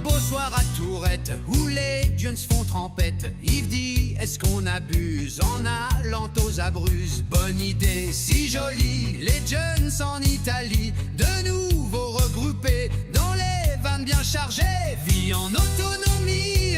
beau soir à Tourette où les Jones font trempette, Yves dit est-ce qu'on abuse en allant aux Abruzzes? Bonne idée, si jolie, les Jones en Italie, de nouveau regroupés dans les vannes bien chargées, vie en autonomie,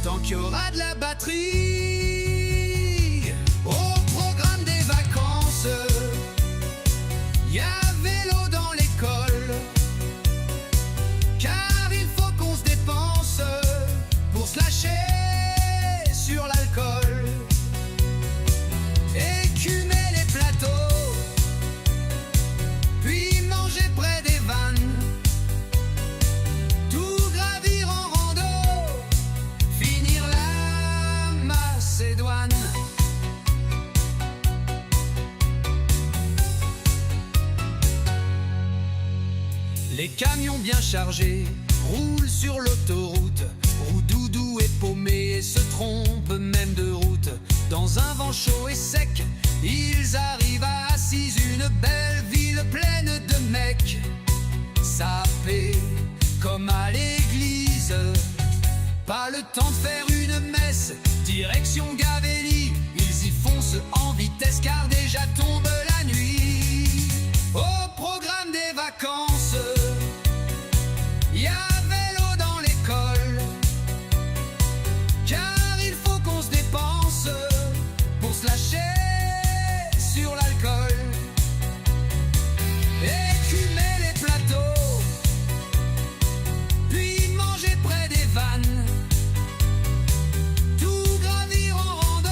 tant qu'il y aura de la batterie. Au programme des vacances, y a vélo dans l'école, car il faut qu'on se dépense pour se lâcher sur l'alcool. Écumer les plateaux, puis manger près des vannes, tout gravir en rando, finir la Macédoine. Les camions bien chargés roulent sur l'autoroute, Roudoudou est paumé et se trompe même de route. Dans un vent chaud et sec, ils arrivent à Assise, une belle ville pleine de mecs, sapés comme à l'église. Pas le temps de faire une messe, direction Gavelli, ils y foncent en vitesse car déjà tombe la nuit. Au programme des vacances, y a vélo dans l'école, car il faut qu'on se dépense pour se lâcher sur l'alcool. Écumer les plateaux, puis manger près des vannes, tout gravir en rando,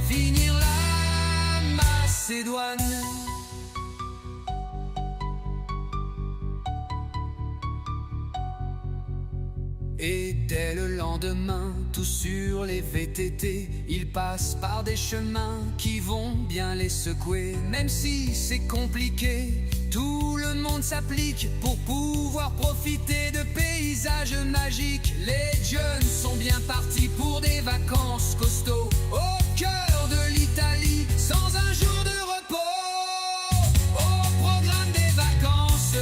finir la Macédoine. Et dès le lendemain, tout sur les VTT, ils passent par des chemins qui vont bien les secouer. Même si c'est compliqué, tout le monde s'applique pour pouvoir profiter de paysages magiques. Les jeunes sont bien partis pour des vacances costauds au cœur de l'Italie, sans un jour de repos. Au programme des vacances,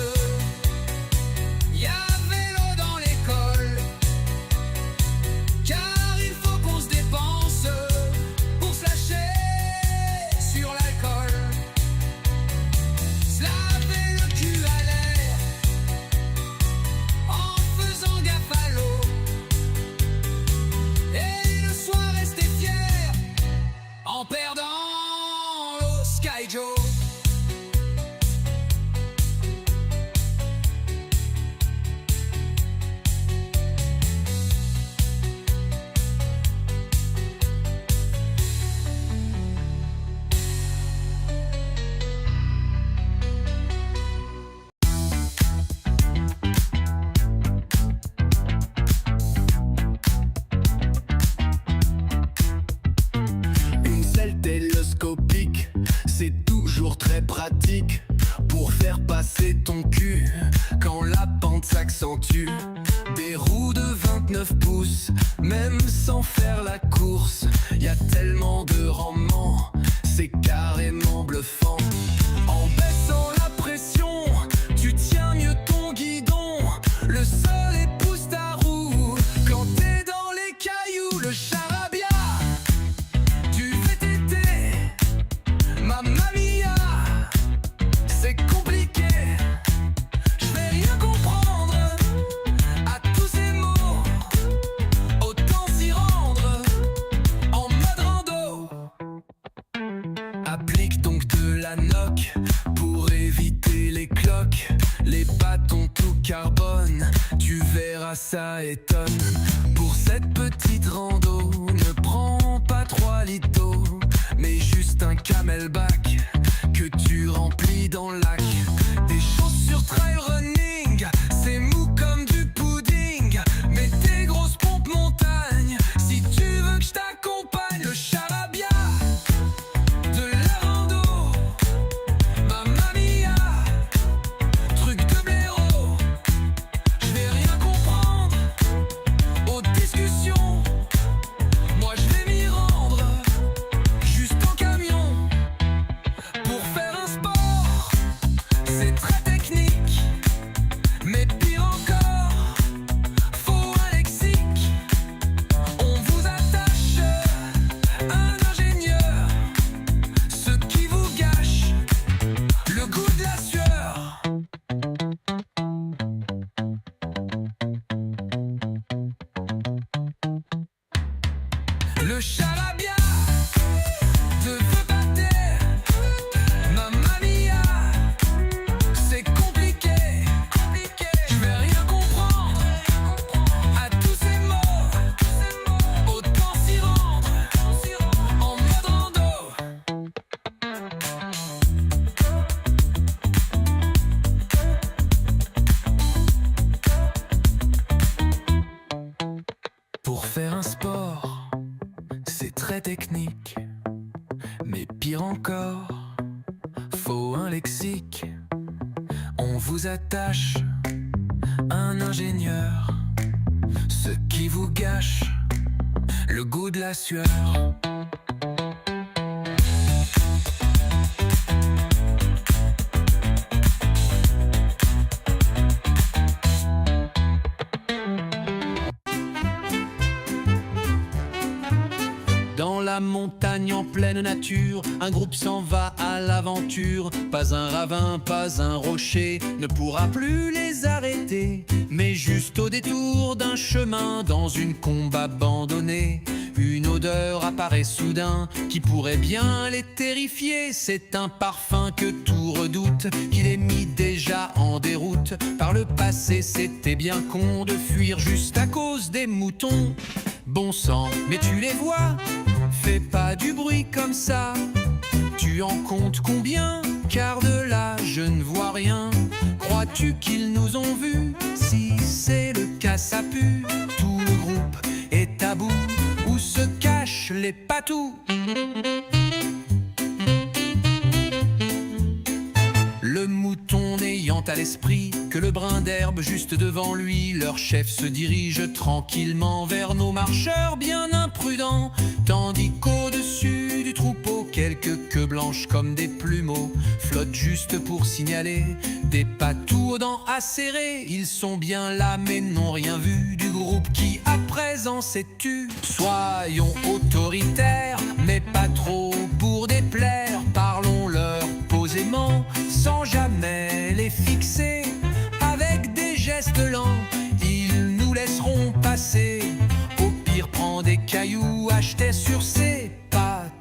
y a vélo dans l'école, car il faut qu'on se dépense pour se lâcher sur l'alcool. Se laver le cul à l'air en faisant gaffe à l'eau, et le soir rester fier en perdant au Sky Joe. Une selle télescopique, c'est toujours très pratique pour faire passer ton cul quand la pente s'accentue. Des roues de 29 pouces, même sans faire la course, y a tellement de rendement, c'est carrément bluffant. En baissant la pression, tu tiens mieux ton guidon, le sol épouse ta roue quand t'es dans les cailloux. Le charabia du VTT, mamma mia, c'est compliqué, je vais rien comprendre à tous ces mots, autant s'y rendre en mode rando. Applique donc de la noc pour éviter les cloques, les bâtons tout carbone, tu verras ça étonne. Pour cette petite rando, ne prends pas 3 litres d'eau, mais juste un camelback que tu remplis dans le lac. Des chaussures trail running, c'est mou comme du pudding, mais tes grosses pompes montagne, si tu veux que je t'accompagne. Le charabia de la rando, mamma mia, truc de blaireau, je vais rien comprendre aux discussions, moi je vais m'y rendre, juste en camion, pour faire un sport Mais pire encore, faut un lexique. On vous attache un ingénieur, ce qui vous gâche le goût de la sueur. Dans la montagne en pleine nature, un groupe s'en va à l'aventure. Pas un ravin, pas un rocher ne pourra plus les arrêter. Mais juste au détour d'un chemin, dans une combe abandonnée, une odeur apparaît soudain qui pourrait bien les terrifier. C'est un parfum que tout redoute, qui les mit déjà en déroute. Par le passé, c'était bien con de fuir juste à cause des moutons. Bon sang, mais tu les vois, fais pas du bruit comme ça. Tu en comptes combien? Car de là, je ne vois rien. Crois-tu qu'ils nous ont vus? Si c'est le cas, ça pue. Tout le groupe est à bout. Où se cachent les patous? Le mouton n'ayant à l'esprit que le brin d'herbe juste devant lui, leur chef se dirige tranquillement vers nos marcheurs bien imprudents, tandis qu'au-dessus du troupeau, quelques queues blanches comme des plumeaux flottent juste pour signaler des patous aux dents acérées. Ils sont bien là mais n'ont rien vu du groupe qui à présent s'est tu. Soyons autoritaires mais pas trop pour déplaire, parlons-leur posément sans jamais les fixer. Avec des gestes lents, ils nous laisseront passer. Au pire, prends des cailloux achetés sur ces pattes.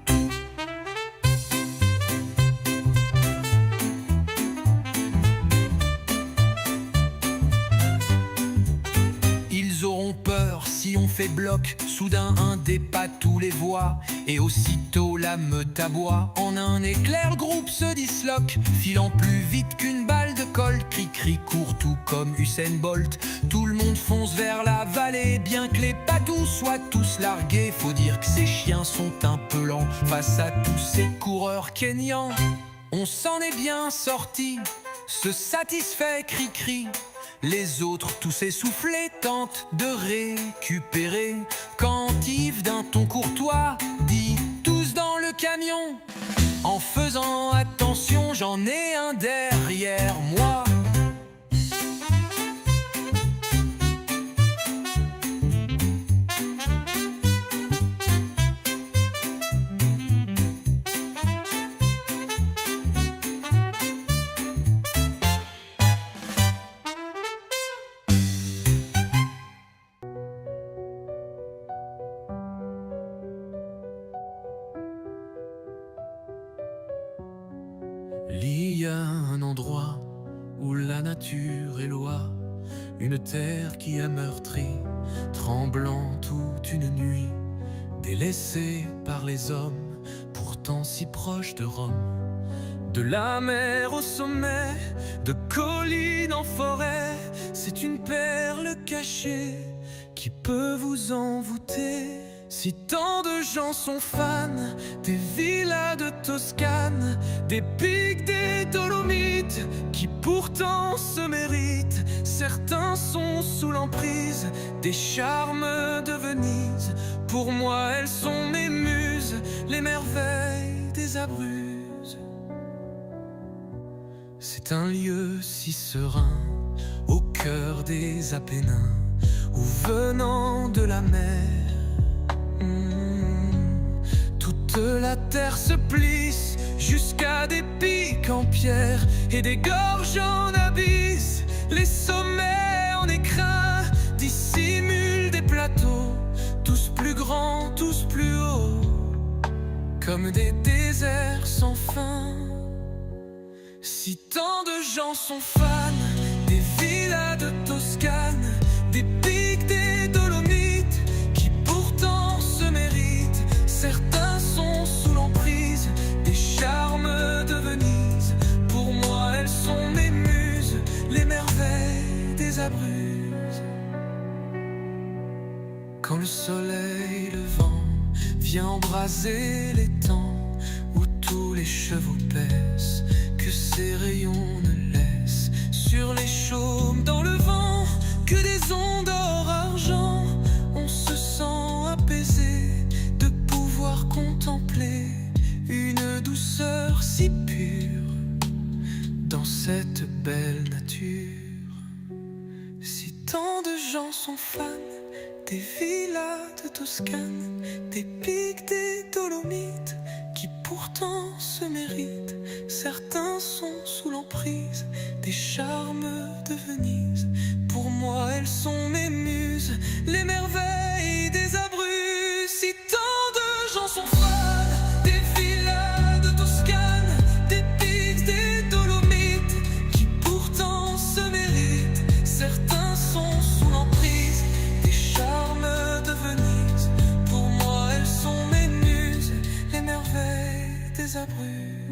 Ils auront peur si on fait bloc. Soudain un des patous les voit, et aussitôt la meute aboie. En un éclair le groupe se disloque, filant plus vite qu'une balle de colt. Cri-cri court tout comme Usain Bolt. Tout le monde fonce vers la vallée, bien que les patous soient tous largués. Faut dire que ces chiens sont un peu lents face à tous ces coureurs kényans. On s'en est bien sorti, se satisfait cri-cri. Les autres, tous essoufflés, tentent de récupérer. Quand Yves d'un ton courtois dit tous dans le camion, en faisant attention, j'en ai un derrière moi. Il y a un endroit où la nature est loi, une terre qui a meurtri, tremblant toute une nuit, délaissée par les hommes, pourtant si proche de Rome. De la mer au sommet, de collines en forêt, c'est une perle cachée qui peut vous envoûter. Si tant de gens sont fans des villas de Toscane, des pics, des Dolomites, qui pourtant se méritent, certains sont sous l'emprise des charmes de Venise. Pour moi, elles sont mes muses, les merveilles des Abruzzes. C'est un lieu si serein, au cœur des Apennins, où venant de la mer, toute la terre se plisse jusqu'à des pics en pierre et des gorges en abysse. Les sommets en écrin dissimulent des plateaux, tous plus grands, tous plus hauts, comme des déserts sans fin. Si tant de gens sont fans des villas de Toscane, des pics, des Dolomites, qui pourtant se méritent, certains sont sous l'emprise des charmes de Venise. Pour moi, elles sont mes muses, les merveilles des Abruzzes. Quand le soleil levant vient embraser les temps où chevaux paissent, que ces rayons ne laissent sur les chaumes dans le vent que des ondes or argent. On se sent apaisé de pouvoir contempler une douceur si pure dans cette belle nature. Si tant de gens sont fans des villas de Toscane, des pics, des Dolomites, qui pourtant se méritent, certains sont sous l'emprise des charmes de Venise. Pour moi elles sont mes muses, les merveilles des Abruzzes. Si tant de gens sont fans des villas de Toscane, des pics, des Dolomites, qui pourtant se méritent, certains sont sous l'emprise des charmes de Venise. Pour moi elles sont mes muses, les merveilles des Abruzzes.